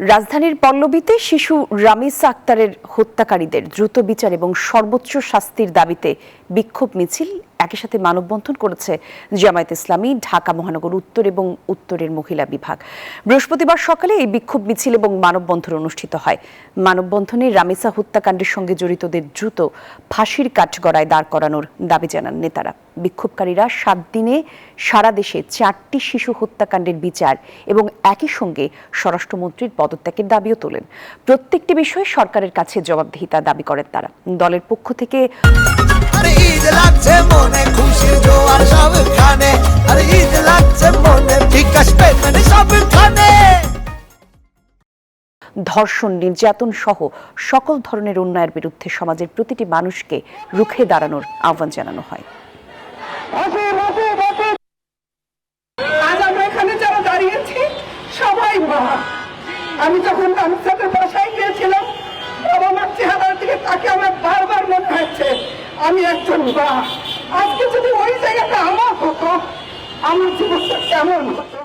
রাজধানীর পল্লবীতে শিশু রামিসা আক্তারের হত্যাকারীদের দ্রুত বিচার এবং সর্বোচ্চ শাস্তির দাবিতে বিক্ষোভ মিছিল একই সাথে মানববন্ধন করেছে জামায়াতে ইসলামী ঢাকা মহানগর উত্তর এবং উত্তরের মহিলা বিভাগ। বৃহস্পতিবার সকালে এই বিক্ষোভ মিছিল এবং মানববন্ধন অনুষ্ঠিত হয়। মানববন্ধনে রামিসা হত্যাকাণ্ডের সঙ্গে জড়িতদের দ্রুত ফাঁসির কাঠগড়ায় দাঁড় করানোর দাবি জানান নেতারা। বিক্ষোভকারীরা 7 দিনে সারা দেশে 4টি শিশু হত্যাকাণ্ডের বিচার এবং একই সঙ্গে স্বরাষ্ট্রমন্ত্রীর পদত্যাগের দাবিও তোলেন। প্রত্যেকটি বিষয়ে সরকারের কাছে জবাবদিহিতা দাবি করেন তারা। দলের পক্ষ থেকে ধর্ষণ, নির্যাতন সহ সকল ধরনের অন্যায়ের বিরুদ্ধে সমাজের প্রতিটি মানুষকে রুখে দাঁড়ানোর আহ্বান জানানো হয়। আজ আমরা এখানে যারা দাঁড়িয়েছি সবাই মা। আমি যখন রামিসাদের বাসায় গিয়েছিলাম, বাবা মার চেহারার দিকে তাকে আমার বারবার মনে হয়েছে আমি একজন মা। আজকে যদি ওই জায়গাটা আমার হতো, আমার জীবনটা কেমন হতো।